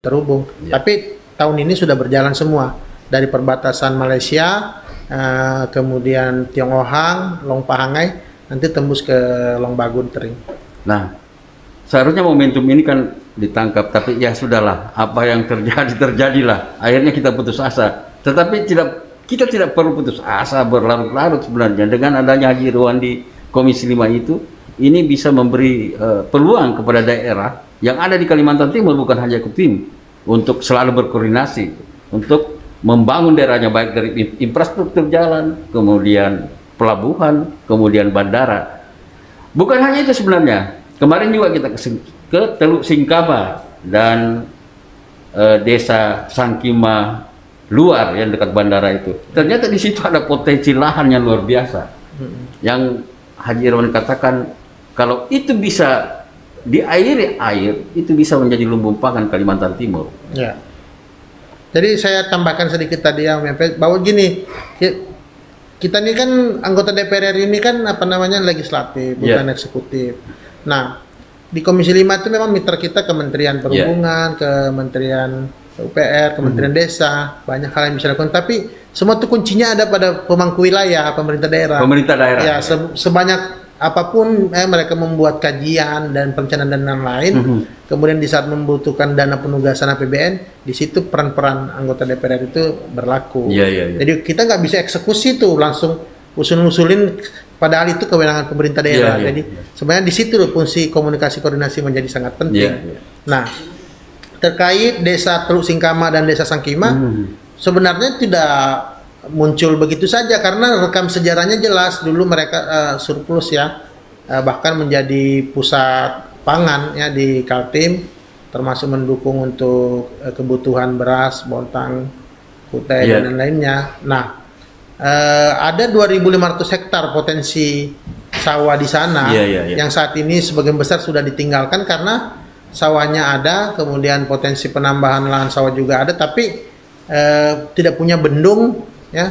terhubung. Ya. Tapi tahun ini sudah berjalan semua dari perbatasan Malaysia, kemudian Tiong Ohang, Long Pahangai, nanti tembus ke Long Bagun Tering. Nah, seharusnya momentum ini kan ditangkap, tapi ya sudahlah, apa yang terjadi terjadilah. Akhirnya kita putus asa. Tetapi kita tidak perlu putus asa berlarut-larut sebenarnya. Dengan adanya Haji Irwan di Komisi 5 itu, ini bisa memberi peluang kepada daerah yang ada di Kalimantan Timur, bukan hanya Jatim, untuk selalu berkoordinasi untuk membangun daerahnya, baik dari infrastruktur jalan, kemudian pelabuhan, kemudian bandara. Bukan hanya itu sebenarnya. Kemarin juga kita ke Teluk Singkaba dan desa Sangkima luar yang dekat bandara itu. Ternyata di situ ada potensi lahan yang luar biasa. Yang Haji Irwan katakan kalau itu bisa diairi air, itu bisa menjadi lumbung pangan Kalimantan Timur. Ya. Jadi saya tambahkan sedikit tadi yang bahwa gini, kita ini kan anggota DPR RI ini kan apa namanya legislatif, bukan eksekutif. Nah, di Komisi 5 itu memang mitra kita Kementerian Perhubungan, Kementerian PUPR, Kementerian Desa, banyak hal yang bisa dilakukan. Tapi semua itu kuncinya ada pada pemangku wilayah, pemerintah daerah. Pemerintah daerah. Ya, sebanyak apapun mereka membuat kajian dan perencanaan dan lain-lain, kemudian di saat membutuhkan dana penugasan APBN, di situ peran-peran anggota DPR itu berlaku. Jadi kita nggak bisa eksekusi tuh langsung usul-usulin, padahal itu kewenangan pemerintah daerah. Jadi sebenarnya di situ fungsi komunikasi koordinasi menjadi sangat penting. Nah, terkait desa Teluk Singkama dan desa Sangkima, sebenarnya tidak muncul begitu saja karena rekam sejarahnya jelas. Dulu mereka surplus ya, bahkan menjadi pusat pangan ya di Kaltim, termasuk mendukung untuk kebutuhan beras, bontang, kutai dan lainnya. Nah, ada 2.500 hektar potensi sawah di sana yang saat ini sebagian besar sudah ditinggalkan karena sawahnya ada, kemudian potensi penambahan lahan sawah juga ada, tapi tidak punya bendung ya,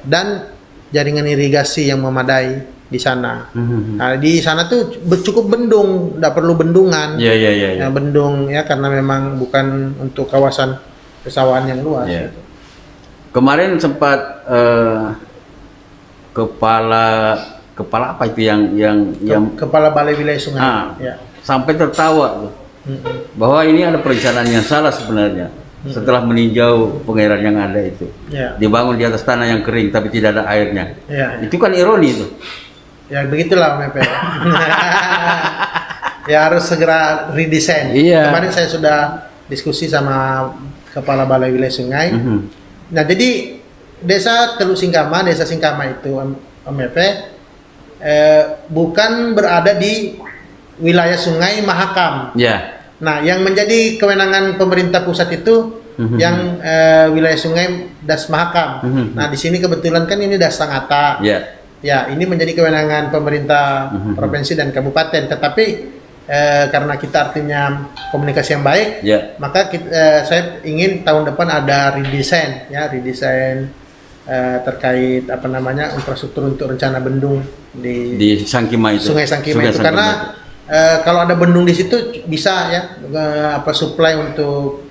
dan jaringan irigasi yang memadai di sana. Nah, di sana tuh cukup bendung, tidak perlu bendungan. Bendung ya karena memang bukan untuk kawasan persawahan yang luas. Gitu. Kemarin sempat kepala apa itu yang kepala Balai Wilayah Sungai sampai tertawa tuh, bahwa ini ada perencanaan yang salah sebenarnya. Setelah meninjau pengairan yang ada itu, dibangun di atas tanah yang kering tapi tidak ada airnya. Itu kan ironi itu. Ya begitulah MP. Ya harus segera redesign. Kemarin saya sudah diskusi sama kepala Balai Wilayah Sungai. Nah, jadi desa Teluk Singkama, desa Singkama itu MP bukan berada di wilayah Sungai Mahakam. Nah, yang menjadi kewenangan pemerintah pusat itu yang wilayah sungai Das Mahakam. Nah, di sini kebetulan kan ini Das Sangatta. Ya, ini menjadi kewenangan pemerintah provinsi dan kabupaten. Tetapi karena kita artinya komunikasi yang baik, maka saya ingin tahun depan ada redesign, ya, terkait apa namanya infrastruktur untuk rencana bendung di Sangkima itu. Sungai Sangkima itu karena kalau ada bendung di situ bisa ya supply untuk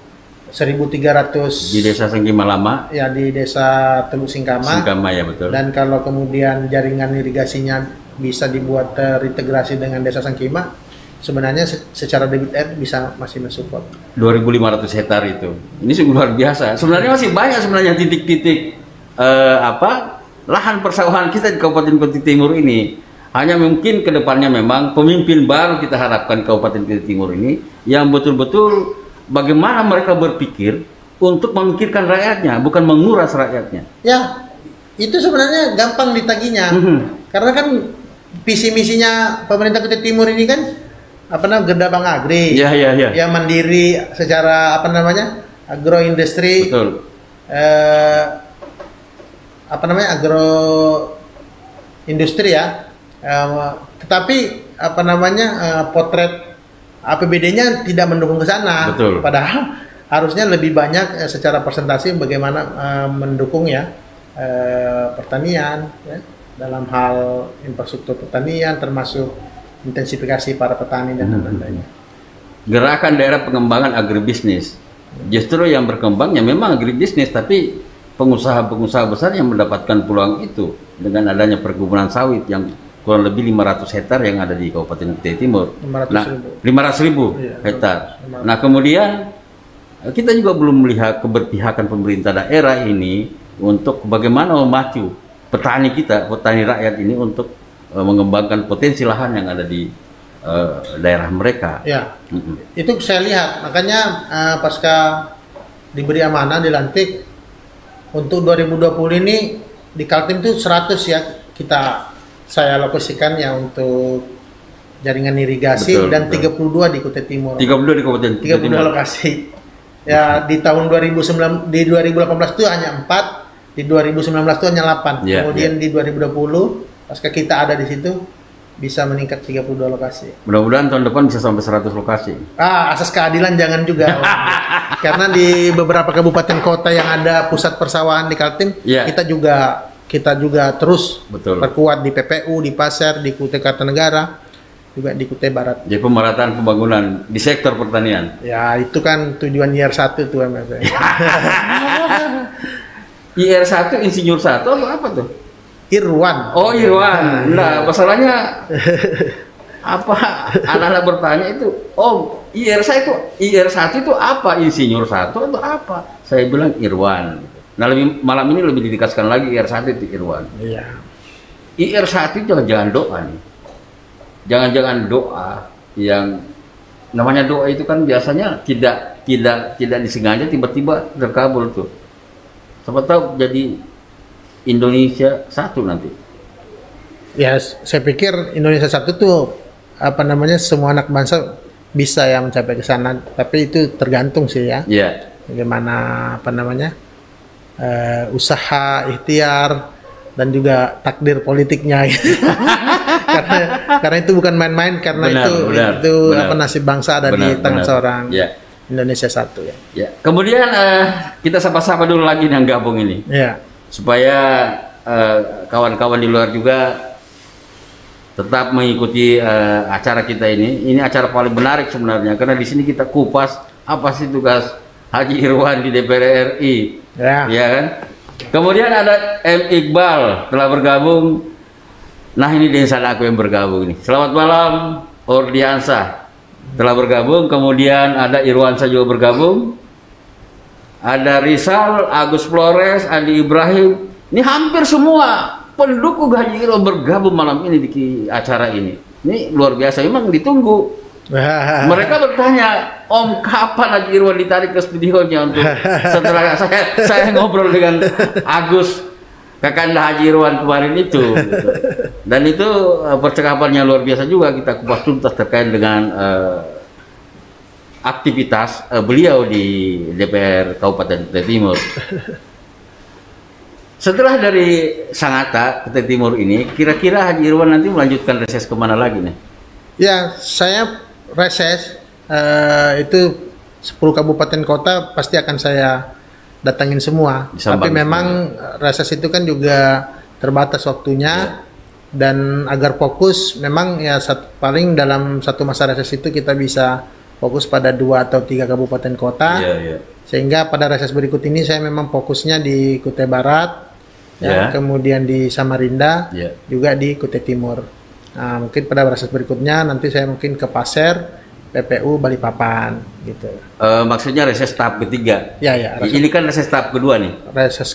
1.300 di desa Sangkima Lama. Ya, di desa Teluk Singkama. Singkama ya betul. Dan kalau kemudian jaringan irigasinya bisa dibuat terintegrasi dengan desa Sangkima, sebenarnya secara debit air bisa masih mensupport. 2.500 hektar itu. Ini sungguh luar biasa. Sebenarnya masih banyak sebenarnya titik-titik lahan persawahan kita di Kabupaten Kutai Timur ini. Hanya mungkin kedepannya memang pemimpin baru kita harapkan Kabupaten Kutai Timur ini yang betul-betul bagaimana mereka berpikir untuk memikirkan rakyatnya, bukan menguras rakyatnya. Ya, itu sebenarnya gampang ditaginya. Karena kan visi misinya pemerintah Kutai Timur ini kan apa namanya Gerdabang Agri. Yang mandiri secara apa namanya agroindustri. Betul. Apa namanya agroindustri ya. Tetapi apa namanya potret APBD-nya tidak mendukung ke sana. Padahal harusnya lebih banyak secara persentase bagaimana mendukung ya pertanian ya, dalam hal infrastruktur pertanian termasuk intensifikasi para petani dan lain-lainnya. gerakan daerah pengembangan agribisnis. Justru yang berkembang ya memang agribisnis, tapi pengusaha-pengusaha besar yang mendapatkan peluang itu dengan adanya perkebunan sawit yang kurang lebih 500 hektar yang ada di Kabupaten Kutai Timur. 500.000 Iya, hektar. Nah, kemudian kita juga belum melihat keberpihakan pemerintah daerah ini untuk bagaimana memacu petani kita, petani rakyat ini untuk mengembangkan potensi lahan yang ada di daerah mereka. Ya, itu saya lihat. Makanya pasca diberi amanah, dilantik, untuk 2020 ini di Kaltim itu 100 ya saya alokasikan ya untuk jaringan irigasi. Betul, dan betul. 32 di Kutai Timur. 32 di Kabupaten Kutai Timur. 32 lokasi. Ya, di tahun 2018 itu hanya 4, di 2019 itu hanya 8. Yeah, kemudian di 2020 pasca kita ada di situ bisa meningkat 32 lokasi. Mudah-mudahan tahun depan bisa sampai 100 lokasi. Asas keadilan jangan juga. Karena di beberapa kabupaten kota yang ada pusat persawahan di Kaltim, kita juga terus perkuat di PPU, di Pasir, di Kutai Kartanegara, juga di Kutai Barat. Jadi pemerataan pembangunan di sektor pertanian. Ya, itu kan tujuan IR1 tuh MFA. IR1 Insinyur 1 atau apa tuh? Irwan. Oh, Irwan. Nah, masalahnya apa? Anak-anak bertanya itu, "Oh, IR1 itu apa? Insinyur 1 atau apa?" Saya bilang Irwan. Nah, malam ini lebih didekatkan lagi IR1 itu Irwan. Iya. IR1 jangan-jangan doa nih. Jangan-jangan doa yang namanya doa itu kan biasanya tidak disengaja tiba-tiba terkabul tuh. Siapa tahu jadi Indonesia 1 nanti. Ya, saya pikir Indonesia 1 tuh semua anak bangsa bisa ya mencapai ke sana, tapi itu tergantung sih ya. Iya. Bagaimana usaha, ikhtiar, dan juga takdir politiknya. karena itu bukan main-main, karena itu nasib bangsa ada di tangan seorang Indonesia 1 ya. Ya. Kemudian kita sapa-sapa dulu lagi yang gabung ini. Ya. Supaya kawan-kawan di luar juga tetap mengikuti acara kita ini. Ini acara paling menarik sebenarnya, karena di sini kita kupas apa sih tugas Haji Irwan di DPR RI, ya kan? Kemudian ada M. Iqbal telah bergabung. Nah, ini Densan aku yang bergabung ini. Selamat malam, Ordiansa telah bergabung. Kemudian ada Irwansa juga bergabung. Ada Rizal, Agus Flores, Adi Ibrahim. Ini hampir semua pendukung Haji Irwan bergabung malam ini di acara ini. Ini luar biasa, memang ditunggu. Mereka bertanya, "Om, kapan Haji Irwan ditarik ke studionya untuk setelah saya ngobrol dengan Agus, kakanda Haji Irwan kemarin itu." Gitu. Dan itu percakapannya luar biasa juga, kita kupas tuntas terkait dengan aktivitas beliau di DPR Kabupaten Kutai Timur. Setelah dari Sangatta, Kutai Timur ini, kira-kira Haji Irwan nanti melanjutkan reses kemana lagi nih? Ya, saya reses itu 10 kabupaten kota pasti akan saya datangin semua. Tapi memang reses itu kan juga terbatas waktunya, dan agar fokus memang ya paling dalam satu masa reses itu kita bisa fokus pada 2 atau 3 kabupaten kota. Sehingga pada reses berikut ini saya memang fokusnya di Kutai Barat, kemudian di Samarinda, juga di Kutai Timur. Nah, mungkin pada reses berikutnya nanti saya mungkin ke Pasir, PPU, Balikpapan gitu. Maksudnya reses tahap ketiga. Ya. Ini kan reses tahap kedua nih. Reses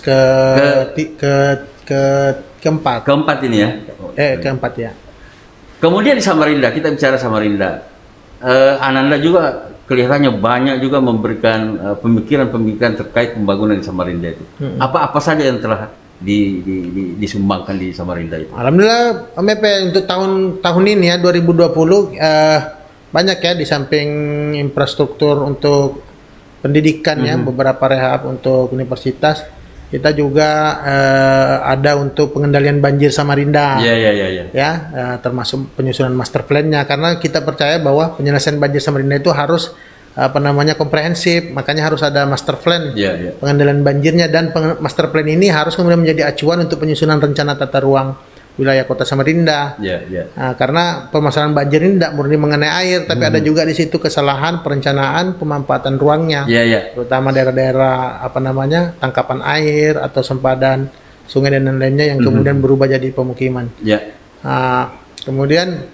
keempat. Keempat ini ya. Keempat ya. Kemudian di Samarinda, kita bicara Samarinda. Ananda juga kelihatannya banyak juga memberikan pemikiran-pemikiran terkait pembangunan di Samarinda itu. Apa saja yang telah disumbangkan di Samarinda itu? Alhamdulillah, untuk tahun ini ya 2020 banyak ya, di samping infrastruktur untuk pendidikan ya, beberapa rehab untuk universitas, kita juga ada untuk pengendalian banjir Samarinda. Ya, termasuk penyusunan master plan-nya, karena kita percaya bahwa penyelesaian banjir Samarinda itu harus komprehensif, makanya harus ada master plan pengendalian banjirnya, dan master plan ini harus kemudian menjadi acuan untuk penyusunan rencana tata ruang wilayah Kota Samarinda. Nah, karena permasalahan banjir ini tidak murni mengenai air, tapi ada juga di situ kesalahan perencanaan pemanfaatan ruangnya, terutama daerah-daerah tangkapan air atau sempadan sungai dan lain-lainnya yang kemudian berubah jadi pemukiman. Nah, kemudian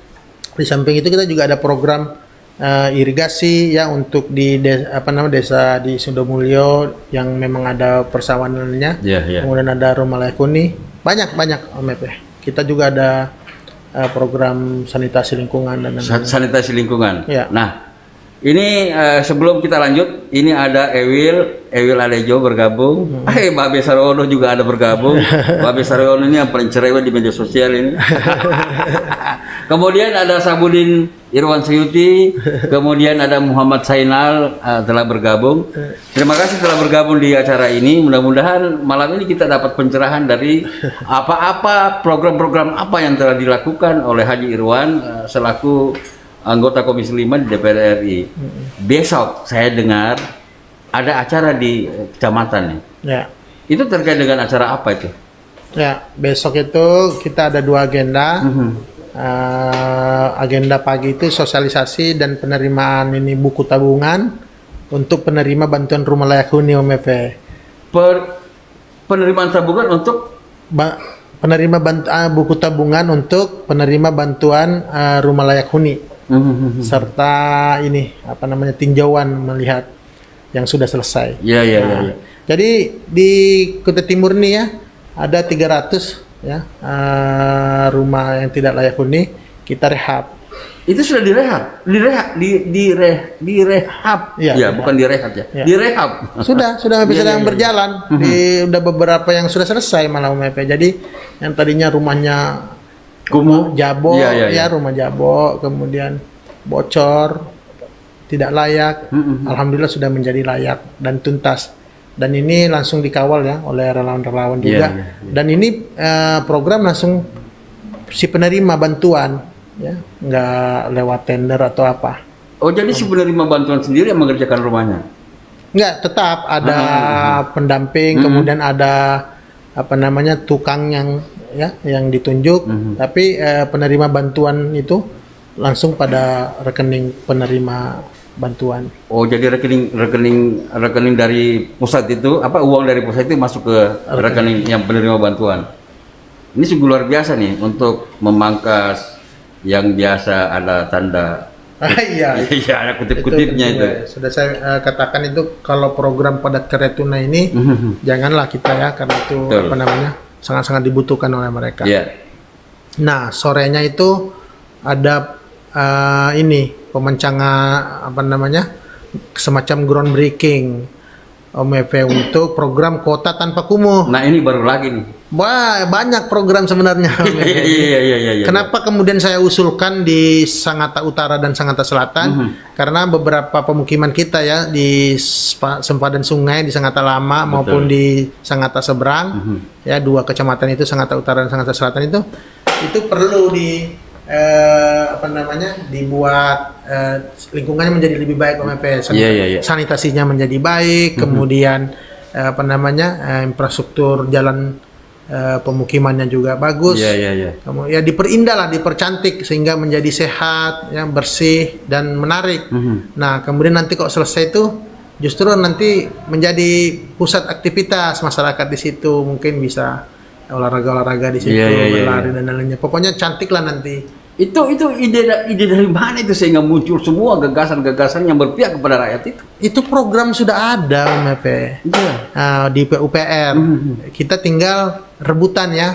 di samping itu kita juga ada program irigasi ya untuk di desa di Sudomulyo yang memang ada persawanannya. Kemudian ada rumah layak huni, banyak Om Epe. Kita juga ada program sanitasi lingkungan dan sanitasi lingkungan. Ya. Nah, ini sebelum kita lanjut, ini ada Ewil Alejo bergabung. Babe Sarwono juga ada bergabung. Babe Sarwono ini yang paling cerewet di media sosial ini. Kemudian ada Sabudin Irwan Sayuti, kemudian ada Muhammad Sainal telah bergabung. Terima kasih telah bergabung di acara ini. Mudah-mudahan malam ini kita dapat pencerahan dari apa-apa program-program apa yang telah dilakukan oleh Haji Irwan selaku anggota Komisi 5 di DPR RI. Besok saya dengar ada acara di kecamatan nih. Ya. Itu terkait dengan acara apa itu? Ya, besok itu kita ada 2 agenda. Agenda pagi itu sosialisasi dan penerimaan ini buku tabungan untuk penerima bantuan rumah layak huni Om Efe. Penerimaan tabungan untuk buku tabungan untuk penerima bantuan rumah layak huni. Serta ini tinjauan melihat yang sudah selesai. Iya. Jadi di Kutai Timur nih ya ada 300 ya rumah yang tidak layak huni kita rehab. Itu sudah direhab, direhab. Ya, bukan direhab ya. Direhab. Sudah sedang berjalan. Udah beberapa yang sudah selesai malah Om Epe. Jadi yang tadinya rumahnya kumuh, jabo, rumah jabo, kemudian bocor, tidak layak. Alhamdulillah sudah menjadi layak dan tuntas. Dan ini langsung dikawal ya oleh relawan-relawan juga. Dan ini program langsung si penerima bantuan ya, nggak lewat tender atau apa. Oh, jadi si penerima bantuan sendiri yang mengerjakan rumahnya? Nggak, tetap ada pendamping, kemudian ada tukang yang ditunjuk, tapi penerima bantuan itu langsung pada rekening penerima bantuan. Oh, jadi rekening dari pusat itu uang dari pusat itu masuk ke rekening yang penerima bantuan. Ini sungguh luar biasa nih untuk memangkas yang biasa ada tanda. Iya, ada kutip-kutipnya itu. Sudah saya katakan itu kalau program padat karya tunai ini janganlah kita ya, karena itu sangat-sangat dibutuhkan oleh mereka. Nah, sorenya itu ada pemancangan semacam groundbreaking Om Efe untuk program kota tanpa kumuh. Nah, ini baru lagi nih. Wah, banyak program sebenarnya. Iya. Kenapa kemudian saya usulkan di Sangatta Utara dan Sangatta Selatan? Karena beberapa pemukiman kita ya di sempadan sungai di Sangatta Lama maupun di Sangatta Seberang, ya 2 kecamatan itu Sangatta Utara dan Sangatta Selatan itu perlu dibuat lingkungannya menjadi lebih baik Om Efe. Sanitasinya menjadi baik, kemudian infrastruktur jalan pemukimannya juga bagus. Kemudian diperindah, dipercantik sehingga menjadi sehat, ya, bersih dan menarik. Nah, kemudian nanti kok selesai itu justru nanti menjadi pusat aktivitas masyarakat di situ, mungkin bisa olahraga di situ, berlari dan lainnya. Pokoknya cantik lah nanti. Itu ide dari mana itu sehingga muncul semua gagasan-gagasan yang berpihak kepada rakyat itu? Itu program sudah ada Om Efe. Di PUPR. Kita tinggal rebutan ya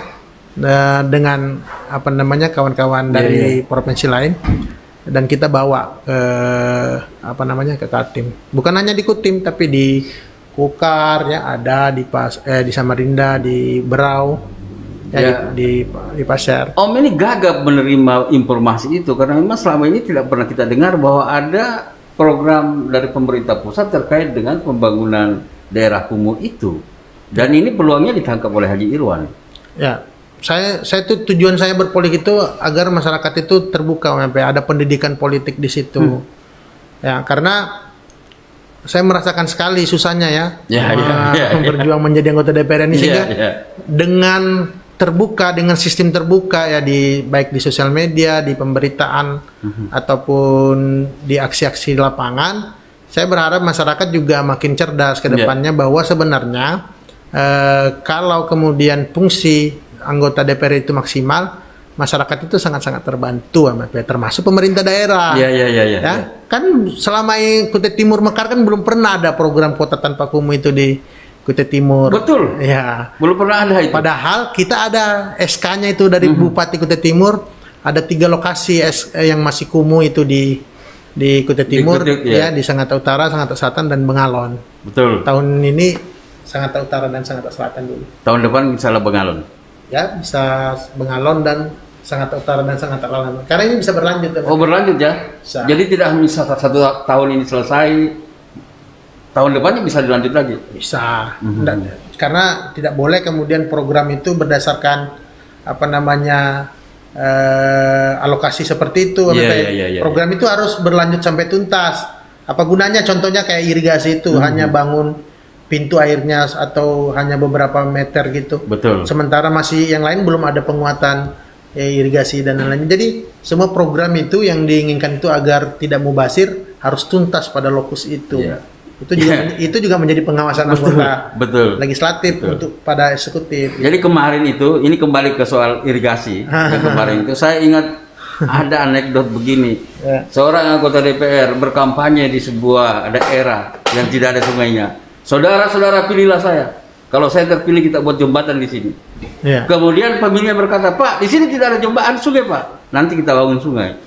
dengan kawan-kawan dari provinsi lain, dan kita bawa ke Kaltim. Bukan hanya di Kutim tapi di Kukar ya, ada di Samarinda, di Berau. Di Pasir. Om ini gagap menerima informasi itu karena memang selama ini tidak pernah kita dengar bahwa ada program dari pemerintah pusat terkait dengan pembangunan daerah kumuh itu. Dan ini peluangnya ditangkap oleh Haji Irwan. Ya, saya itu tujuan saya berpolitik itu agar masyarakat itu terbuka, ada pendidikan politik di situ. Ya, karena saya merasakan sekali susahnya berjuang menjadi anggota DPR ini, sehingga dengan terbuka dengan sistem terbuka ya baik di sosial media, di pemberitaan ataupun di aksi-aksi lapangan. Saya berharap masyarakat juga makin cerdas ke depannya bahwa sebenarnya kalau kemudian fungsi anggota DPR itu maksimal, masyarakat itu sangat-sangat terbantu termasuk pemerintah daerah. Ya. Kan selama Kutai Timur Mekar kan belum pernah ada program kota tanpa kumuh itu di Kutai Timur. Betul. Ya. Belum pernah ada itu. Padahal kita ada SK-nya itu dari Bupati Kutai Timur, ada 3 lokasi yang masih kumuh itu di Kutai Timur, ya di Sangatta Utara, Sangatta Selatan dan Bengalon. Betul. Tahun ini Sangatta Utara dan Sangatta Selatan dulu. Tahun depan misalnya Bengalon. Ya, bisa Bengalon dan Sangatta Utara dan Sangatta Selatan. Karena ini bisa berlanjut. Oh, berlanjut ya. Bisa. Jadi tidak bisa 1 tahun ini selesai, tahun depannya bisa dilanjut lagi. Bisa. Karena tidak boleh kemudian program itu berdasarkan alokasi seperti itu. Program itu harus berlanjut sampai tuntas. Apa gunanya? Contohnya kayak irigasi itu hanya bangun pintu airnya atau hanya beberapa meter gitu. Betul. Sementara masih yang lain belum ada penguatan irigasi dan lain-lain. Jadi semua program itu yang diinginkan itu agar tidak mubazir harus tuntas pada lokus itu. Itu juga menjadi pengawasan anggota legislatif untuk pada eksekutif. Jadi kemarin itu, ini kembali ke soal irigasi. Kemarin itu saya ingat ada anekdot begini. Seorang anggota DPR berkampanye di sebuah daerah yang tidak ada sungainya. Saudara-saudara, pilihlah saya. Kalau saya terpilih, kita buat jembatan di sini. Kemudian pemilihnya berkata, Pak, di sini tidak ada jembatan sungai, Pak. Nanti kita bangun sungai.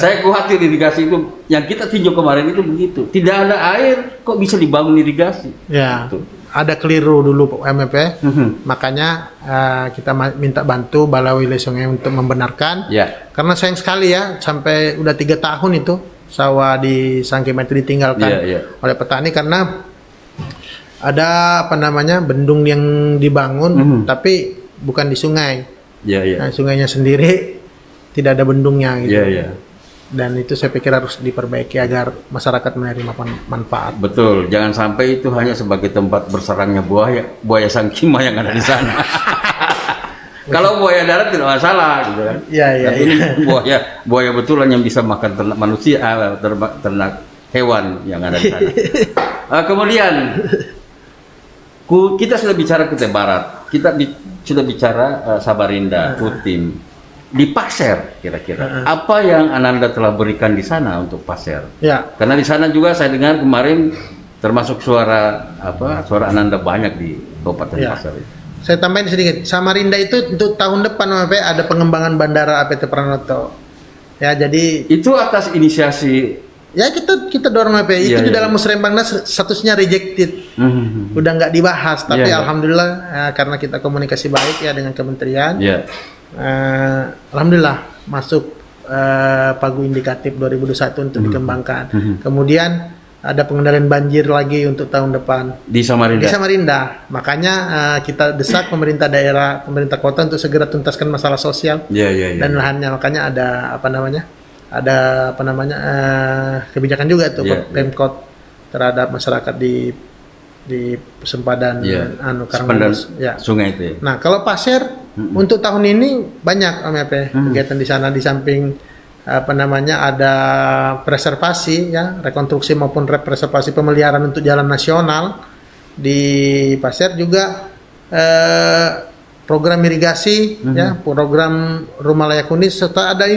Saya khawatir irigasi itu yang kita tinjau kemarin itu begitu. Tidak ada air, kok bisa dibangun irigasi? Ya, ada keliru dulu MFP. Makanya kita minta bantu Balai Wilayah Sungai untuk membenarkan. Karena sayang sekali ya, sampai udah 3 tahun itu sawah di Sangkema itu ditinggalkan oleh petani karena ada bendung yang dibangun tapi bukan di sungai. Nah, sungainya sendiri tidak ada bendungnya gitu. Dan itu saya pikir harus diperbaiki agar masyarakat menerima manfaat. Betul, jangan sampai itu hanya sebagai tempat bersarangnya buaya Sangkema yang ada di sana. Kalau buaya darat tidak masalah gitu kan. Tapi ini buaya betulan yang bisa makan ternak manusia, ternak hewan yang ada di sana. Kemudian kita sudah bicara Kutai Barat, kita sudah bicara Samarinda, Kutim, di Pasir kira-kira apa yang Ananda telah berikan di sana untuk Pasir? Karena di sana juga saya dengar kemarin termasuk suara Ananda banyak di Kabupaten Pasir. Saya tambahin sedikit, Samarinda itu untuk tahun depan ada pengembangan bandara APT Pranoto. Ya, jadi itu atas inisiasi. Ya kita dorong itu di dalam Musrembangnas statusnya rejected, udah nggak dibahas. Tapi alhamdulillah karena kita komunikasi baik ya dengan kementerian, alhamdulillah masuk pagu indikatif 2021 untuk dikembangkan. Kemudian ada pengendalian banjir lagi untuk tahun depan di Samarinda. Makanya kita desak pemerintah daerah, pemerintah kota untuk segera tuntaskan masalah sosial dan lahannya. Makanya ada kebijakan juga tuh Pemkot terhadap masyarakat di sempadan sungai itu. Nah, kalau Pasir untuk tahun ini banyak kegiatan di sana, di samping ada preservasi rekonstruksi maupun represervasi pemeliharaan untuk jalan nasional di Pasir juga program irigasi program rumah layak huni serta ada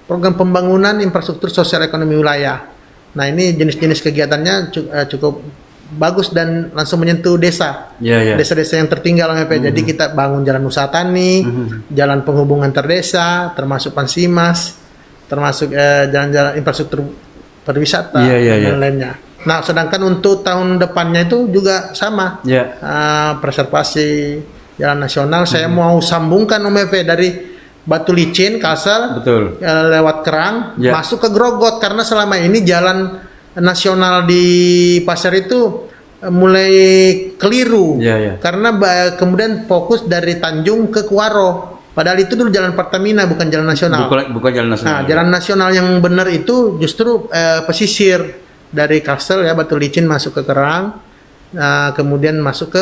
program pembangunan infrastruktur sosial ekonomi wilayah. Nah, ini jenis-jenis kegiatannya cukup bagus dan langsung menyentuh desa. Desa-desa yang tertinggal Jadi kita bangun jalan usaha tani, jalan penghubungan terdesa, termasuk Pansimas, termasuk jalan-jalan infrastruktur pariwisata dan lainnya. Nah, sedangkan untuk tahun depannya itu juga sama. Preservasi jalan nasional saya mau sambungkan dari Batu Licin, Kalsel, lewat Kerang, masuk ke Grogot karena selama ini jalan nasional di Pasir itu mulai keliru karena kemudian fokus dari Tanjung ke Kuaro. Padahal itu dulu jalan Pertamina bukan jalan nasional. Bukan jalan nasional. Nah, jalan nasional yang benar itu justru pesisir dari Kalsel Batu Licin masuk ke Kerang, kemudian masuk ke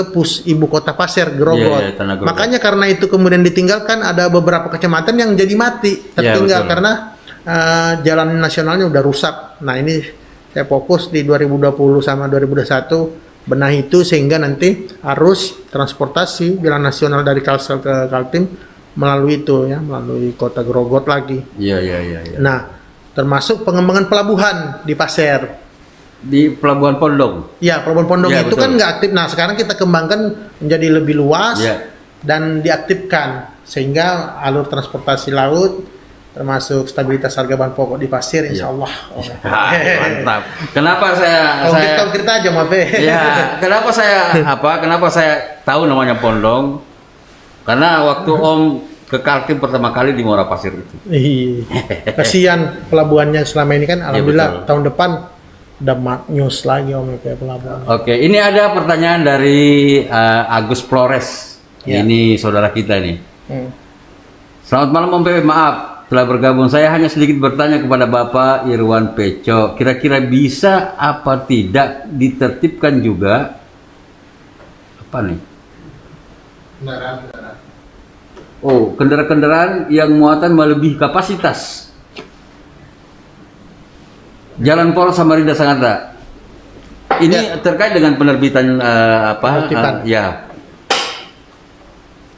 ibu kota Pasir, Grogol. Tanah Grogol. Makanya karena itu kemudian ditinggalkan, ada beberapa kecamatan yang jadi mati, tertinggal karena jalan nasionalnya udah rusak. Nah ini saya fokus di 2020 sama 2021 benahi itu, sehingga nanti arus transportasi jalan nasional dari Kalsel ke Kaltim melalui itu ya, melalui kota Grogol lagi. Iya. Nah, termasuk pengembangan pelabuhan di Pasir. Di Pelabuhan Pondong. Ya, Pelabuhan Pondong Ya, itu betul. kan nggak aktif. Nah, sekarang kita kembangkan menjadi lebih luas dan diaktifkan, sehingga alur transportasi laut termasuk stabilitas harga bahan pokok di Pasir, insya Allah. Mantap. Kenapa saya Konkret aja, maaf ya, kenapa saya tahu namanya Pondong? Karena waktu Om ke Kaltim pertama kali di Muara Pasir itu. Kasihan pelabuhannya selama ini kan, alhamdulillah betul. tahun depan udah maknyus lagi Om pelabuhan. Oke, ini ada pertanyaan dari Agus Flores. Ya. Ini saudara kita nih. Selamat malam Om Pepe, maaf telah bergabung. Saya hanya sedikit bertanya kepada Bapak Irwan Peco. Kira-kira bisa apa tidak ditertibkan juga apa nih? Kendaraan. Oh, kendaraan-kendaraan yang muatan melebihi kapasitas. Jalan Poros Samarinda Sangatta. Ini terkait dengan penerbitan ya.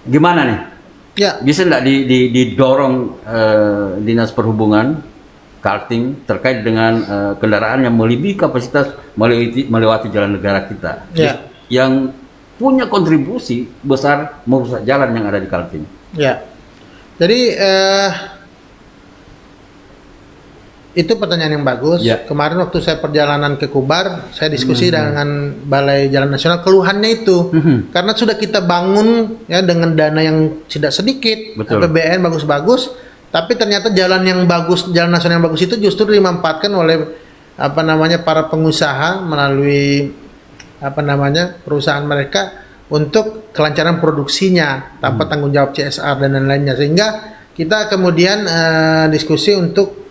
Gimana nih? Ya. Bisa nggak didorong Dinas Perhubungan Kaltim terkait dengan kendaraan yang melebihi kapasitas melewati jalan negara kita, yang punya kontribusi besar merusak jalan yang ada di Kaltim. Ya, jadi itu pertanyaan yang bagus. Kemarin waktu saya perjalanan ke Kubar, saya diskusi dengan Balai Jalan Nasional, keluhannya itu karena sudah kita bangun ya dengan dana yang tidak sedikit, APBN bagus-bagus, tapi ternyata jalan yang bagus, jalan nasional yang bagus itu justru dimanfaatkan oleh para pengusaha melalui perusahaan mereka untuk kelancaran produksinya tanpa tanggung jawab CSR dan lain-lainnya, sehingga kita kemudian diskusi untuk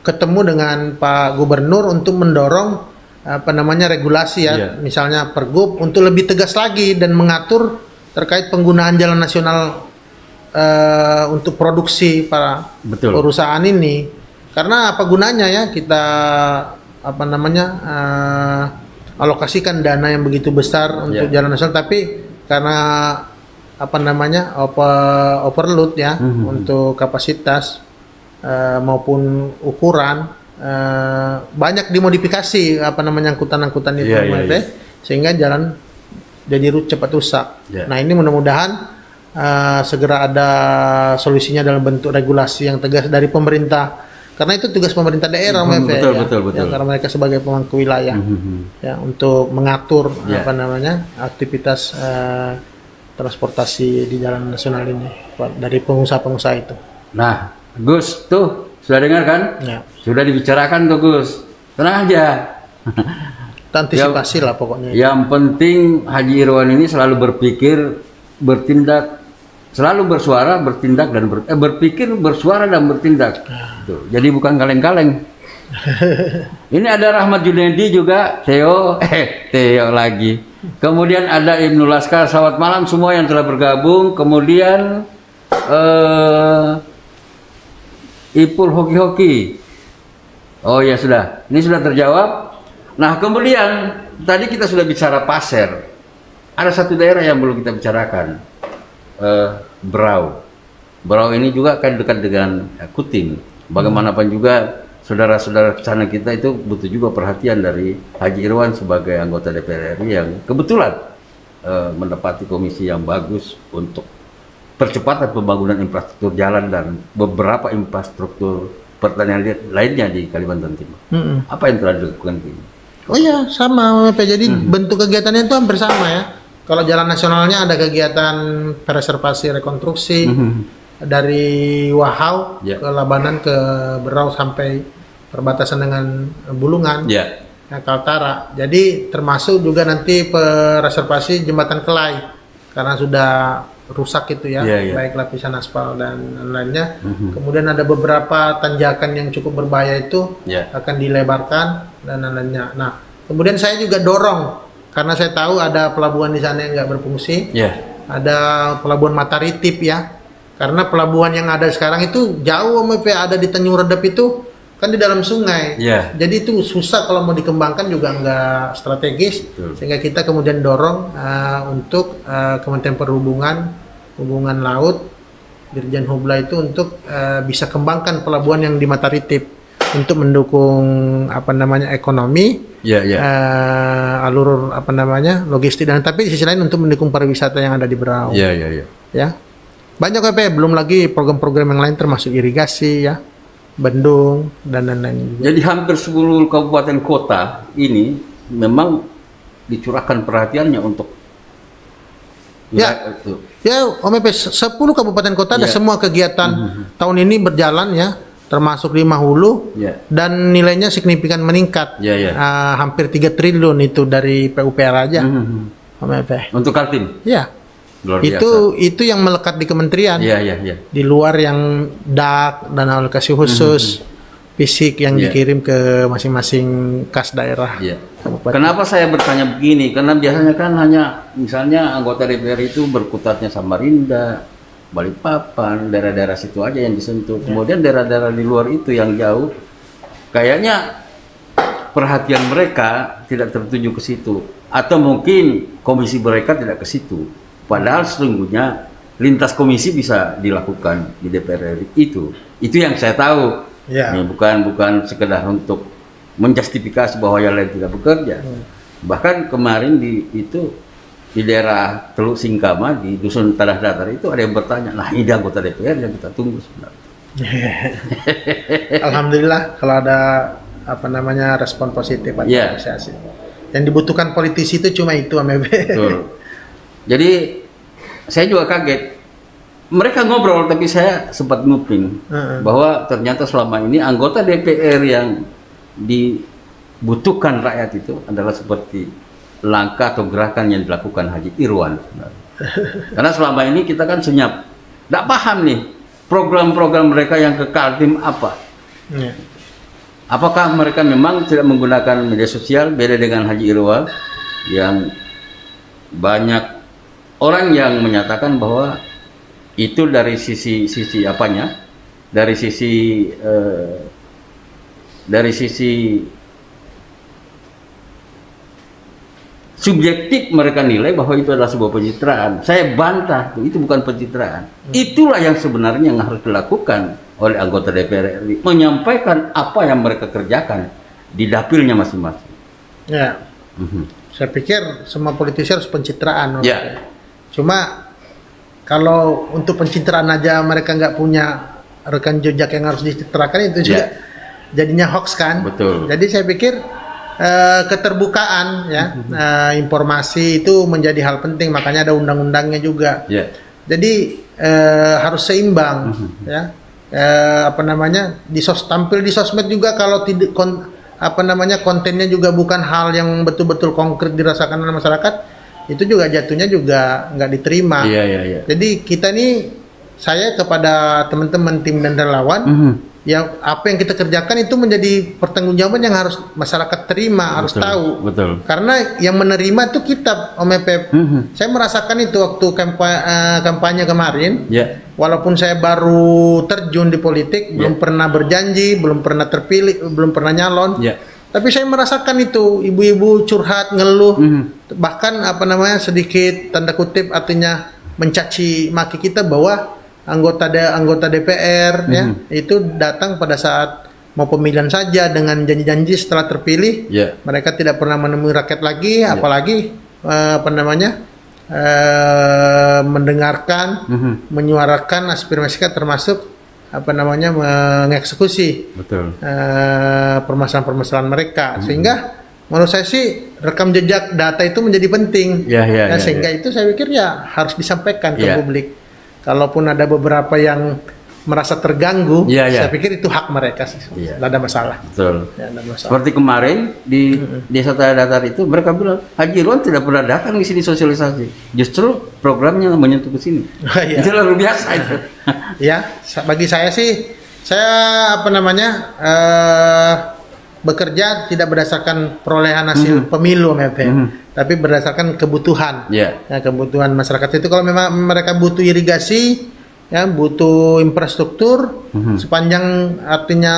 ketemu dengan Pak Gubernur untuk mendorong regulasi misalnya Pergub untuk lebih tegas lagi dan mengatur terkait penggunaan jalan nasional untuk produksi para perusahaan ini. Karena apa gunanya ya kita alokasikan dana yang begitu besar untuk jalan nasional, tapi karena overload ya untuk kapasitas maupun ukuran banyak dimodifikasi angkutan-angkutan itu sehingga jalan jadi cepat rusak. Nah ini mudah-mudahan segera ada solusinya dalam bentuk regulasi yang tegas dari pemerintah, karena itu tugas pemerintah daerah betul. karena mereka sebagai pemangku wilayah ya untuk mengatur aktivitas transportasi di jalan nasional ini dari pengusaha-pengusaha itu. Nah Gus, tuh sudah dengar kan? Ya. Sudah dibicarakan tuh Gus. Tenang aja. Antisipasi lah pokoknya. Yang penting Haji Irwan ini selalu berpikir, bertindak, selalu bersuara, bertindak dan berpikir, bersuara dan bertindak. Tuh, jadi bukan kaleng-kaleng. Ini ada Rahmat Junaidi juga, Theo lagi. Kemudian ada Ibnu Laskar. Selamat malam semua yang telah bergabung. Kemudian Ipul Hoki. Oh ya sudah, ini sudah terjawab. Nah kemudian tadi kita sudah bicara Pasir. Ada satu daerah yang belum kita bicarakan, Berau. Berau ini juga kan dekat dengan Kutim. Bagaimanapun juga saudara-saudara sana kita itu butuh juga perhatian dari Haji Irwan sebagai anggota DPR RI yang kebetulan mendapati komisi yang bagus untuk percepatan pembangunan infrastruktur jalan dan beberapa infrastruktur pertanian lainnya di Kalimantan Timur. Apa yang telah dilakukan ini? Oh iya, sama jadi bentuk kegiatannya itu hampir sama ya. Kalau jalan nasionalnya ada kegiatan preservasi rekonstruksi dari Wahau ke Labanan ke Berau sampai perbatasan dengan Bulungan, Kaltara. Jadi termasuk juga nanti preservasi jembatan Kelai karena sudah rusak itu ya, baik lapisan aspal dan lainnya. Kemudian ada beberapa tanjakan yang cukup berbahaya itu akan dilebarkan dan lainnya. Nah, kemudian saya juga dorong karena saya tahu ada pelabuhan di sana yang nggak berfungsi. Ya. Ada pelabuhan Mataritip ya. Karena pelabuhan yang ada sekarang itu jauh OMP, ada di Tanjung Redep itu kan di dalam sungai. Ya. Jadi itu susah kalau mau dikembangkan juga nggak strategis. Betul. Sehingga kita kemudian dorong untuk Kementerian Perhubungan, Hubungan Laut, Dirjen Hubla itu untuk bisa kembangkan pelabuhan yang di Mataritip untuk mendukung ekonomi, alur logistik, dan tapi di sisi lain untuk mendukung pariwisata yang ada di Berau. Ya, banyak belum lagi program-program yang lain termasuk irigasi ya, bendung dan lain-lain. Jadi hampir 10 kabupaten kota ini memang dicurahkan perhatiannya untuk OMP 10 kabupaten kota ada semua kegiatan tahun ini berjalan ya, termasuk di Mahulu dan nilainya signifikan meningkat, hampir 3 triliun itu dari PUPR aja. OMP. Untuk Kaltim? Ya. Luar biasa. Itu yang melekat di kementerian. Di luar yang DAK dan alokasi khusus fisik yang dikirim ke masing-masing kas daerah. Kenapa saya bertanya begini? Karena biasanya kan hanya misalnya anggota DPR itu berkutatnya Samarinda, Balikpapan, daerah-daerah situ aja yang disentuh. Kemudian daerah-daerah di luar itu yang jauh, kayaknya perhatian mereka tidak tertuju ke situ. Atau mungkin komisi mereka tidak ke situ. Padahal sesungguhnya lintas komisi bisa dilakukan di DPR RI itu yang saya tahu. Bukan sekedar untuk menjustifikasi bahwa yang lain tidak bekerja. Bahkan kemarin di daerah Teluk Singkama di Dusun Tanah Datar itu ada yang bertanya, nah ini anggota DPR yang kita tunggu sebenarnya. Alhamdulillah kalau ada respon positif atau apresiasi. Yang dibutuhkan politisi itu cuma itu, Betul. Jadi saya juga kaget. Mereka ngobrol tapi saya sempat nguping bahwa ternyata selama ini anggota DPR yang dibutuhkan rakyat itu adalah seperti langkah atau gerakan yang dilakukan Haji Irwan. Karena selama ini kita kan senyap, tidak paham nih program-program mereka yang ke Kaltim apa. Apakah mereka memang tidak menggunakan media sosial, beda dengan Haji Irwan yang banyak orang yang menyatakan bahwa itu dari sisi apanya, dari sisi subjektif mereka nilai bahwa itu adalah sebuah pencitraan. Saya bantah, itu bukan pencitraan. Itulah yang sebenarnya yang harus dilakukan oleh anggota DPR RI, menyampaikan apa yang mereka kerjakan di dapilnya masing-masing. Saya pikir semua politisi harus pencitraan. Cuma kalau untuk pencitraan aja mereka nggak punya rekam jejak yang harus dicitrakan, itu juga jadinya hoax kan. Betul. Jadi saya pikir keterbukaan informasi itu menjadi hal penting, makanya ada undang-undangnya juga. Jadi harus seimbang tampil di sosmed juga kalau tidak kontennya juga bukan hal yang betul-betul konkret dirasakan oleh masyarakat, itu juga jatuhnya juga nggak diterima. Jadi kita nih, saya kepada teman-teman tim dan relawan, yang apa yang kita kerjakan itu menjadi pertanggungjawaban yang harus masyarakat terima, harus tahu. Karena yang menerima itu kita, OMP. Saya merasakan itu waktu kampanye kemarin. Walaupun saya baru terjun di politik, belum pernah berjanji, belum pernah terpilih, belum pernah nyalon. Tapi saya merasakan itu ibu-ibu curhat, ngeluh, bahkan sedikit tanda kutip artinya mencaci maki kita bahwa anggota DPR itu datang pada saat mau pemilihan saja dengan janji-janji, setelah terpilih mereka tidak pernah menemui rakyat lagi, apalagi mendengarkan, menyuarakan aspirasi mereka, termasuk mengeksekusi permasalahan-permasalahan mereka. Sehingga menurut saya sih rekam jejak data itu menjadi penting. Sehingga itu saya pikir harus disampaikan ke publik. Kalaupun ada beberapa yang merasa terganggu, saya pikir itu hak mereka sih. Tidak ada masalah. Seperti kemarin di Desa Tanah Datar itu mereka bilang Haji Irwan tidak pernah datang di sini sosialisasi. Justru programnya menyentuh ke sini. Itu luar biasa itu. Bagi saya sih, saya bekerja tidak berdasarkan perolehan hasil pemilu, MP, tapi berdasarkan kebutuhan. Ya. Ya, kebutuhan masyarakat itu kalau memang mereka butuh irigasi, ya butuh infrastruktur, sepanjang artinya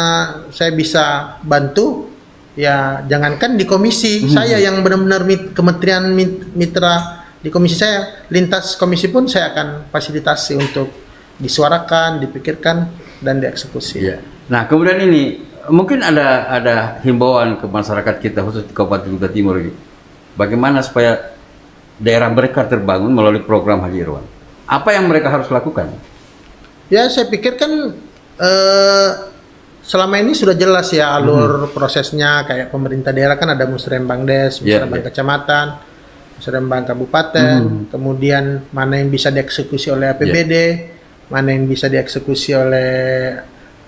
saya bisa bantu, ya jangankan di komisi saya yang benar-benar kementerian mitra di komisi saya, lintas komisi pun saya akan fasilitasi untuk disuarakan, dipikirkan, dan dieksekusi. Ya. Nah, kemudian ini mungkin ada himbauan ke masyarakat kita khusus di Kabupaten Kuta Timur ini. Bagaimana supaya daerah mereka terbangun melalui program Haji Irwan? Apa yang mereka harus lakukan? Ya, saya pikir kan selama ini sudah jelas ya alur prosesnya, kayak pemerintah daerah kan ada musrembang des, musrembang kecamatan, musrembang kabupaten, kemudian mana yang bisa dieksekusi oleh APBD, mana yang bisa dieksekusi oleh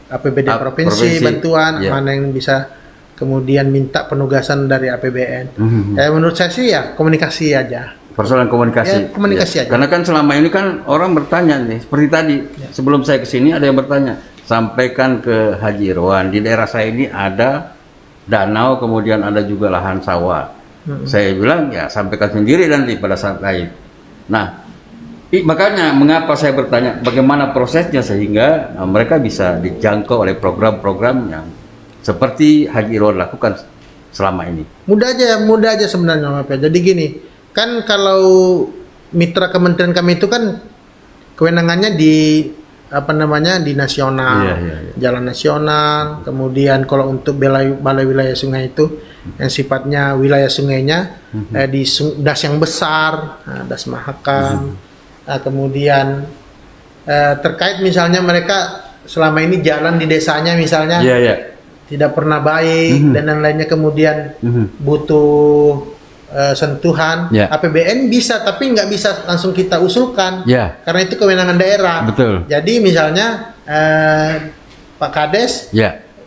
APBD provinsi bantuan, mana yang bisa kemudian minta penugasan dari APBN. Menurut saya sih ya komunikasi aja. Persoalan komunikasi. Ya, komunikasi aja. Karena kan selama ini kan orang bertanya nih, seperti tadi sebelum saya kesini ada yang bertanya, sampaikan ke Haji Irwan di daerah saya ini ada danau, kemudian ada juga lahan sawah. Saya bilang ya sampaikan sendiri nanti pada saat lain. Nah, makanya mengapa saya bertanya bagaimana prosesnya sehingga mereka bisa dijangkau oleh program-program yang seperti Haji Irwan lakukan selama ini. Mudah aja sebenarnya, Pak. Jadi gini, kan kalau mitra kementerian kami itu kan kewenangannya di di nasional, jalan nasional. Kemudian kalau untuk balai wilayah sungai itu yang sifatnya wilayah sungainya di das yang besar, das Mahakam. Kemudian terkait misalnya mereka selama ini jalan di desanya misalnya tidak pernah baik dan lain-lainnya, kemudian butuh sentuhan APBN bisa, tapi nggak bisa langsung kita usulkan karena itu kewenangan daerah. Betul. Jadi misalnya Pak Kades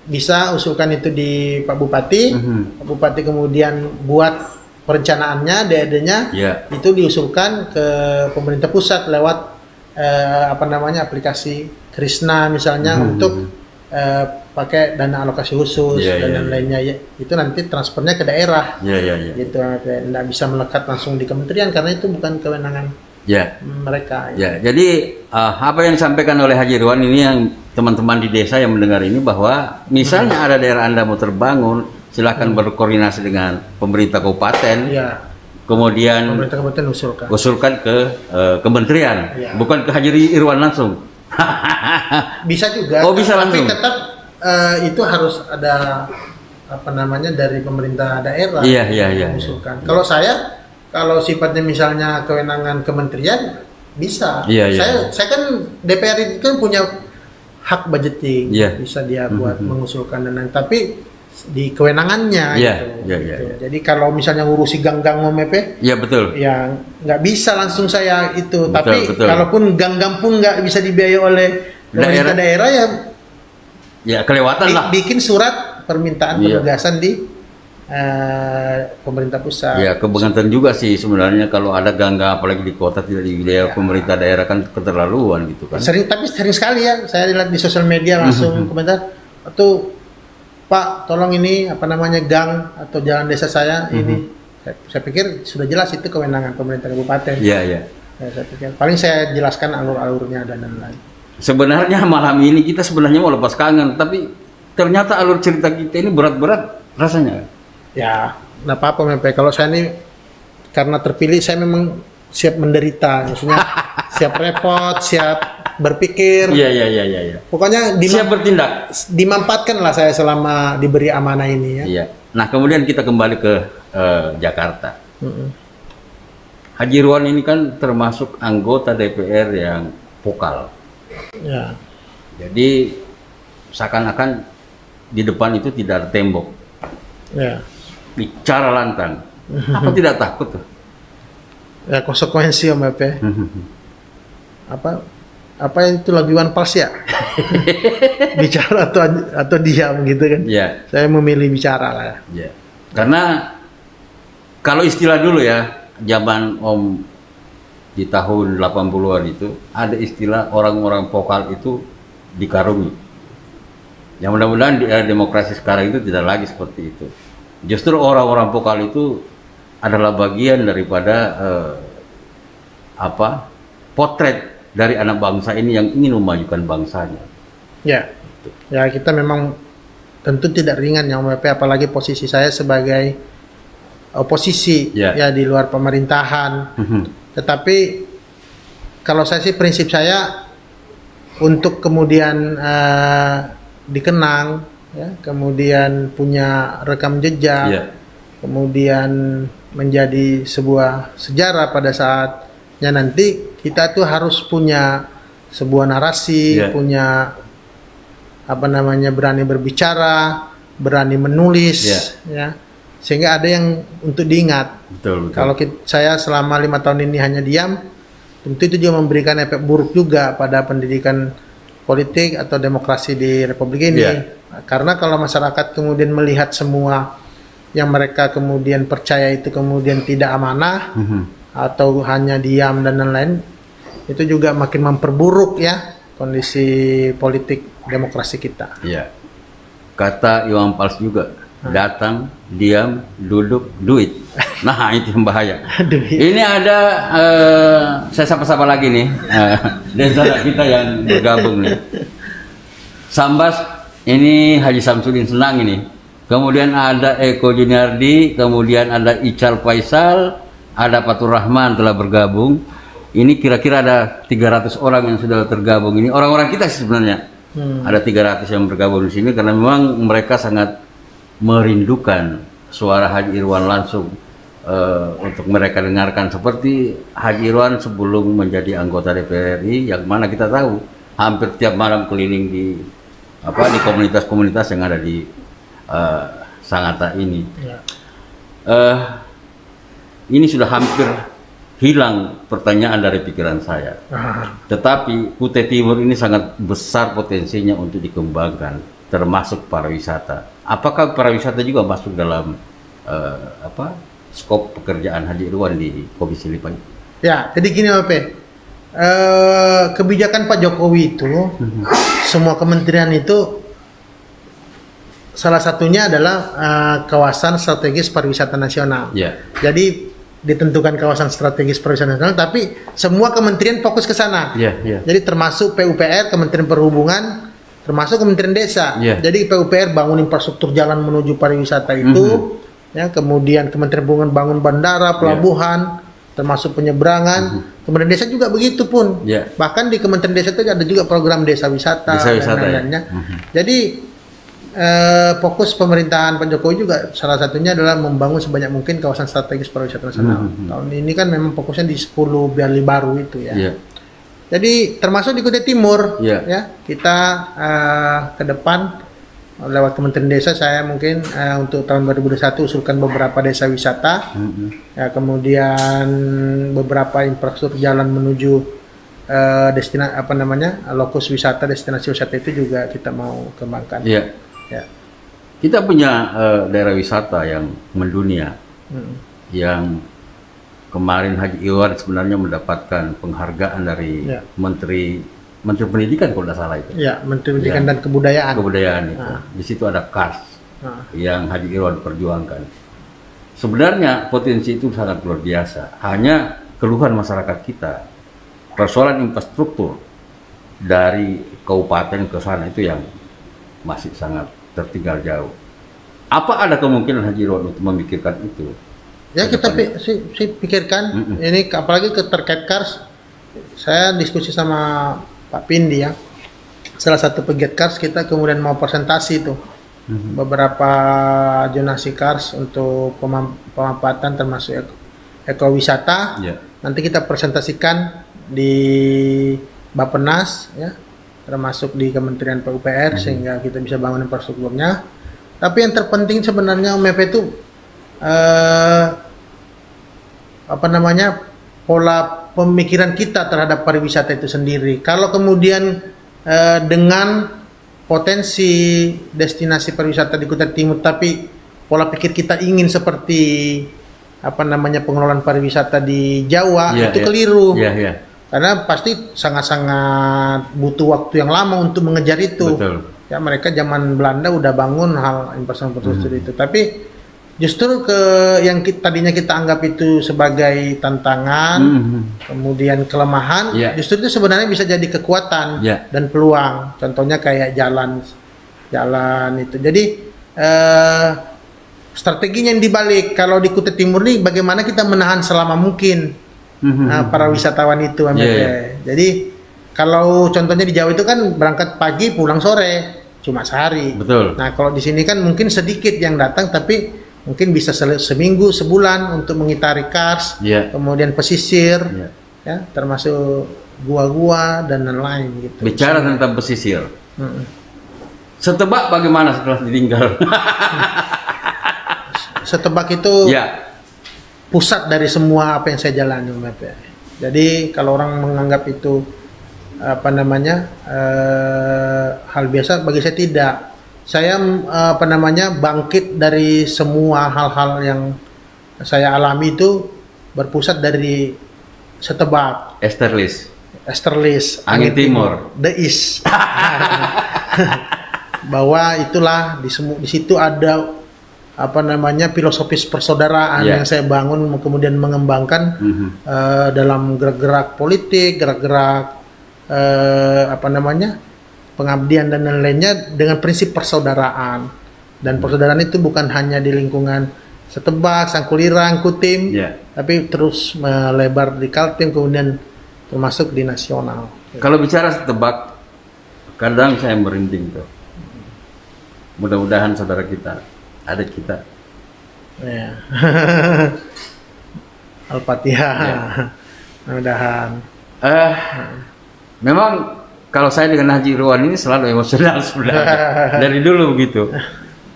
bisa usulkan itu di Pak Bupati, Pak Bupati kemudian buat perencanaannya, DRD-nya itu diusulkan ke pemerintah pusat lewat aplikasi Krisna misalnya untuk pakai dana alokasi khusus dan lainnya itu nanti transfernya ke daerah. Gitu, nggak bisa melekat langsung di kementerian karena itu bukan kewenangan mereka. Jadi apa yang disampaikan oleh Haji Irwan ini yang teman-teman di desa yang mendengar ini, bahwa misalnya ada daerah Anda mau terbangun, silakan berkoordinasi dengan pemerintah kabupaten. Kemudian pemerintah kabupaten usulkan ke kementerian, bukan ke Haji Irwan langsung. Bisa juga. Oh, bisa langsung. Tapi tetap itu harus ada dari pemerintah daerah. Usulkan. Kalau saya, kalau sifatnya misalnya kewenangan kementerian bisa. Saya kan DPR itu kan punya hak budgeting, bisa dia buat mengusulkan dan lain. Tapi di kewenangannya gitu. Jadi kalau misalnya ngurusi gang-gang Mepe, betul. Ya nggak bisa langsung saya itu. Tapi kalaupun gang-gang pun nggak bisa dibiayai oleh pemerintah daerah ya kelewatan lah. Bikin surat permintaan penugasan di pemerintah pusat. Kebangetan juga sih sebenarnya kalau ada gang-gang apalagi di kota tidak di wilayah pemerintah daerah kan keterlaluan gitu kan. Tapi sering sekali ya saya lihat di sosial media langsung komentar atau Pak, tolong ini gang atau jalan desa saya ini. Saya pikir sudah jelas itu kewenangan pemerintah kabupaten. Saya pikir paling saya jelaskan alur-alurnya dan lain-lain. Sebenarnya malam ini kita sebenarnya mau lepas kangen, tapi ternyata alur cerita kita ini berat-berat rasanya. Ya, nggak apa-apa, Mepe. Kalau saya ini karena terpilih saya memang siap menderita, maksudnya siap repot, siap berpikir. Pokoknya siap bertindak. Dimanfaatkan lah saya selama diberi amanah ini ya. Nah, kemudian kita kembali ke Jakarta. Haji Irwan ini kan termasuk anggota DPR yang vokal. Jadi seakan-akan di depan itu tidak ada tembok. Bicara lantang. Apa tidak takut tuh? Ya konsekuensi Om Mepe. Apa itu lagu Iwan Fals ya? Bicara atau diam gitu kan? Saya memilih bicara lah. Karena kalau istilah dulu ya, zaman Om di tahun 80-an itu ada istilah orang-orang vokal itu dikarungi. Ya mudah-mudahan di era demokrasi sekarang itu tidak lagi seperti itu. Justru orang-orang vokal itu adalah bagian daripada potret dari anak bangsa ini yang ingin memajukan bangsanya. Ya, ya kita memang tentu tidak ringan ya Om Pepe, apalagi posisi saya sebagai oposisi ya di luar pemerintahan. Tetapi kalau saya sih prinsip saya untuk kemudian dikenang, ya, kemudian punya rekam jejak, kemudian menjadi sebuah sejarah pada saatnya nanti kita tuh harus punya sebuah narasi, punya berani berbicara, berani menulis, ya, sehingga ada yang untuk diingat. Betul. Kalau saya selama 5 tahun ini hanya diam, tentu itu juga memberikan efek buruk juga pada pendidikan politik atau demokrasi di Republik ini. Karena kalau masyarakat kemudian melihat semua yang mereka kemudian percaya itu kemudian tidak amanah atau hanya diam dan lain-lain, itu juga makin memperburuk ya kondisi politik demokrasi kita. Iya. Kata Iwan Fals juga, datang, diam, duduk, duit. Nah itu yang bahaya. Ini ada saya sapa-sapa lagi nih desa kita yang bergabung nih. Sambas ini Haji Samsudin Senang ini. Kemudian ada Eko Juniardi, kemudian ada Ical Faisal, ada Fatur Rahman telah bergabung. Ini kira-kira ada 300 orang yang sudah tergabung. Ini orang-orang kita sebenarnya. Ada 300 yang bergabung di sini karena memang mereka sangat merindukan suara Haji Irwan langsung untuk mereka dengarkan, seperti Haji Irwan sebelum menjadi anggota DPR RI, yang mana kita tahu hampir tiap malam keliling di komunitas-komunitas yang ada di Sangatta ini. Ini sudah hampir hilang pertanyaan dari pikiran saya. Tetapi Kutai Timur ini sangat besar potensinya untuk dikembangkan, termasuk pariwisata. Apakah pariwisata juga masuk dalam skop pekerjaan Haji Irwan di Komisi 5? Ya, jadi gini Pak, kebijakan Pak Jokowi itu semua kementerian itu salah satunya adalah kawasan strategis pariwisata nasional. Jadi ditentukan kawasan strategis pariwisata nasional, tapi semua kementerian fokus ke sana. Jadi termasuk PUPR, Kementerian Perhubungan, termasuk Kementerian Desa. Jadi PUPR bangun infrastruktur jalan menuju pariwisata itu, ya, kemudian Kementerian Perhubungan bangun bandara, pelabuhan, termasuk penyeberangan. Kementerian Desa juga begitu pun. Bahkan di Kementerian Desa itu ada juga program desa wisata dan lain-lainnya. Jadi fokus pemerintahan Pak Jokowi juga salah satunya adalah membangun sebanyak mungkin kawasan strategis pariwisata nasional. Tahun ini kan memang fokusnya di 10 Bali baru itu ya. Jadi termasuk di Kutai Timur ya, kita ke depan lewat Kementerian Desa saya mungkin untuk tahun 2021 usulkan beberapa desa wisata, ya, kemudian beberapa infrastruktur jalan menuju lokus wisata, destinasi wisata itu juga kita mau kembangkan. Kita punya daerah wisata yang mendunia, yang kemarin Haji Irwan sebenarnya mendapatkan penghargaan dari Menteri Pendidikan kalau tidak salah itu. Menteri Pendidikan dan Kebudayaan. Kebudayaan itu. Di situ ada KARS yang Haji Irwan perjuangkan. Sebenarnya potensi itu sangat luar biasa. Hanya keluhan masyarakat kita, persoalan infrastruktur dari kabupaten ke sana itu yang masih sangat tertinggal jauh. Apa ada kemungkinan Haji Irwan untuk memikirkan itu? Ya kita pikirkan. Ini apalagi terkait KARS. Saya diskusi sama Pak Pindi ya. Salah satu pegiat KARS kita kemudian mau presentasi itu beberapa zonasi KARS untuk pemanfaatan termasuk ekowisata. Nanti kita presentasikan di Bappenas ya, termasuk di Kementerian PUPR sehingga kita bisa bangun infrastrukturnya. Tapi yang terpenting sebenarnya Om Epe itu pola pemikiran kita terhadap pariwisata itu sendiri. Kalau kemudian dengan potensi destinasi pariwisata di Kutai Timur, tapi pola pikir kita ingin seperti pengelolaan pariwisata di Jawa, itu keliru. Karena pasti sangat-sangat butuh waktu yang lama untuk mengejar itu. Ya mereka zaman Belanda udah bangun hal infrastruktur itu. Tapi justru yang tadinya kita anggap itu sebagai tantangan, kemudian kelemahan, justru itu sebenarnya bisa jadi kekuatan dan peluang. Contohnya kayak jalan itu. Jadi strateginya yang dibalik kalau di Kutai Timur nih, bagaimana kita menahan selama mungkin para wisatawan itu, Jadi kalau contohnya di Jawa itu kan berangkat pagi pulang sore cuma sehari. Betul. Nah kalau di sini kan mungkin sedikit yang datang, tapi mungkin bisa seminggu, sebulan untuk mengitari Kars, kemudian pesisir, ya termasuk gua-gua dan lain-lain gitu. Bicara tentang pesisir, Setebak bagaimana setelah ditinggal? Setebak itu pusat dari semua apa yang saya jalani, Jadi kalau orang menganggap itu hal biasa, bagi saya tidak. Saya bangkit dari semua hal-hal yang saya alami itu berpusat dari Setebak, Esterlis, Angin Timur, The East. Bahwa itulah di situ ada filosofis persaudaraan yang saya bangun, kemudian mengembangkan dalam gerak-gerak politik, gerak-gerak pengabdian dan lain-lainnya dengan prinsip persaudaraan. Dan persaudaraan itu bukan hanya di lingkungan Setebak, Sangkulirang, Kutim, tapi terus melebar di Kaltim, kemudian termasuk di nasional. Kalau bicara Setebak, kadang saya merinding tuh. Mudah-mudahan saudara kita, adik kita. Ya. Al-Fatihah. Mudah-mudahan. Memang kalau saya dengan Haji Irwan ini selalu emosional sebenarnya. Dari dulu begitu.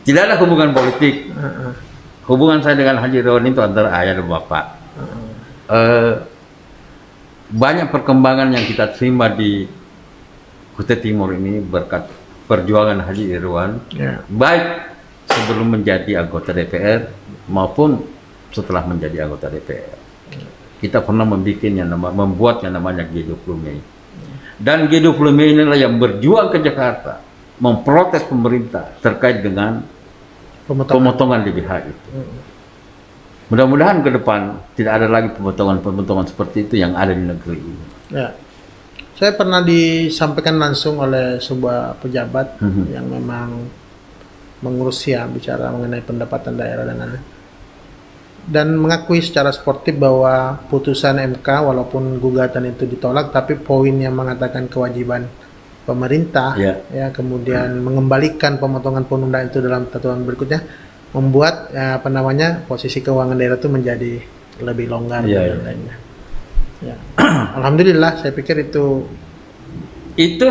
Tidak ada hubungan politik. Hubungan saya dengan Haji Irwan itu antara ayah dan bapak. Banyak perkembangan yang kita terima di Kutai Timur ini berkat perjuangan Haji Irwan, baik sebelum menjadi anggota DPR maupun setelah menjadi anggota DPR. Kita pernah membuat yang namanya G20 Mei. Dan G20 Mei inilah yang berjuang ke Jakarta, memprotes pemerintah terkait dengan pemotongan DBH itu. Mudah-mudahan ke depan tidak ada lagi pemotongan seperti itu yang ada di negeri ini. Ya. Saya pernah disampaikan langsung oleh sebuah pejabat yang memang mengurus bicara mengenai pendapatan daerah dan mengakui secara sportif bahwa putusan MK walaupun gugatan itu ditolak, tapi poin yang mengatakan kewajiban pemerintah kemudian mengembalikan pemotongan penundaan itu dalam tatuan berikutnya membuat posisi keuangan daerah itu menjadi lebih longgar dan lainnya. Alhamdulillah, saya pikir itu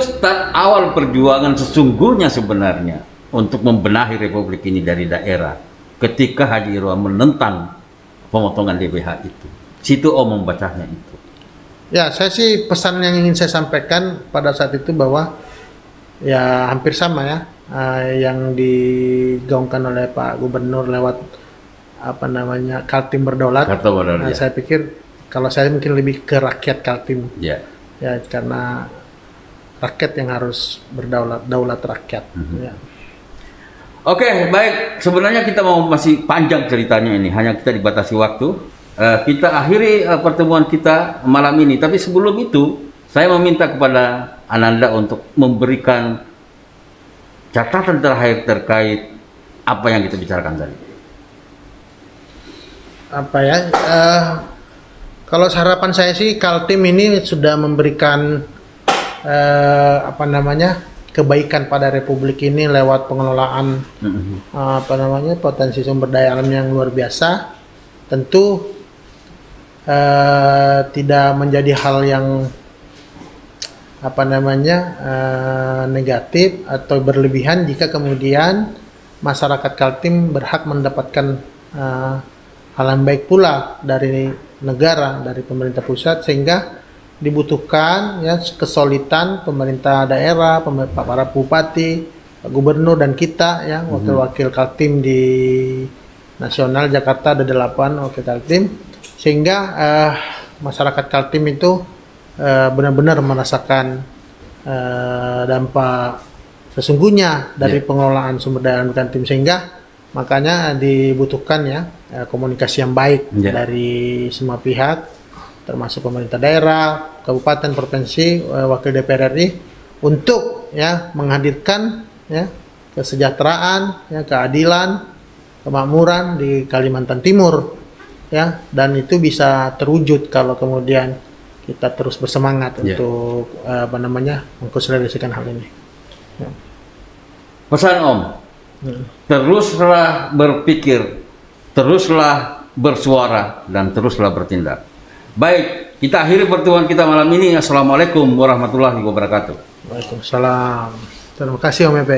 start awal perjuangan sesungguhnya sebenarnya untuk membenahi Republik ini dari daerah. Ketika Haji Irwan menentang pemotongan DBH itu, situ membacanya itu. Ya, saya sih pesan yang ingin saya sampaikan pada saat itu bahwa ya hampir sama yang digaungkan oleh Pak Gubernur lewat Kaltim Berdaulat. Saya pikir kalau saya mungkin lebih ke rakyat Kaltim. Ya, karena rakyat yang harus daulat rakyat. Oke, baik. Sebenarnya kita masih panjang ceritanya ini, hanya kita dibatasi waktu. Kita akhiri pertemuan kita malam ini. Tapi sebelum itu, saya meminta kepada Ananda untuk memberikan catatan terakhir terkait apa yang kita bicarakan tadi. Kalau harapan saya sih Kaltim ini sudah memberikan kebaikan pada Republik ini lewat pengelolaan potensi sumber daya alam yang luar biasa. Tentu tidak menjadi hal yang negatif atau berlebihan jika kemudian masyarakat Kaltim berhak mendapatkan hal yang baik pula dari negara, dari pemerintah pusat, sehingga dibutuhkan kesulitan pemerintah daerah, para bupati, Pak Gubernur dan kita wakil-wakil Kaltim di nasional Jakarta ada 8 wakil Kaltim, sehingga masyarakat Kaltim itu benar-benar merasakan dampak sesungguhnya dari pengelolaan sumber daya alam hutan tim, sehingga makanya dibutuhkan ya komunikasi yang baik dari semua pihak, termasuk pemerintah daerah, kabupaten, provinsi, wakil DPR RI, untuk ya menghadirkan ya kesejahteraan, ya keadilan, kemakmuran di Kalimantan Timur ya, dan itu bisa terwujud kalau kemudian kita terus bersemangat untuk mengkonsolidasikan hal ini. Ya. Pesan Om, teruslah berpikir, teruslah bersuara, dan teruslah bertindak. Baik, kita akhiri pertemuan kita malam ini. Assalamualaikum warahmatullahi wabarakatuh. Waalaikumsalam. Terima kasih Om Epe.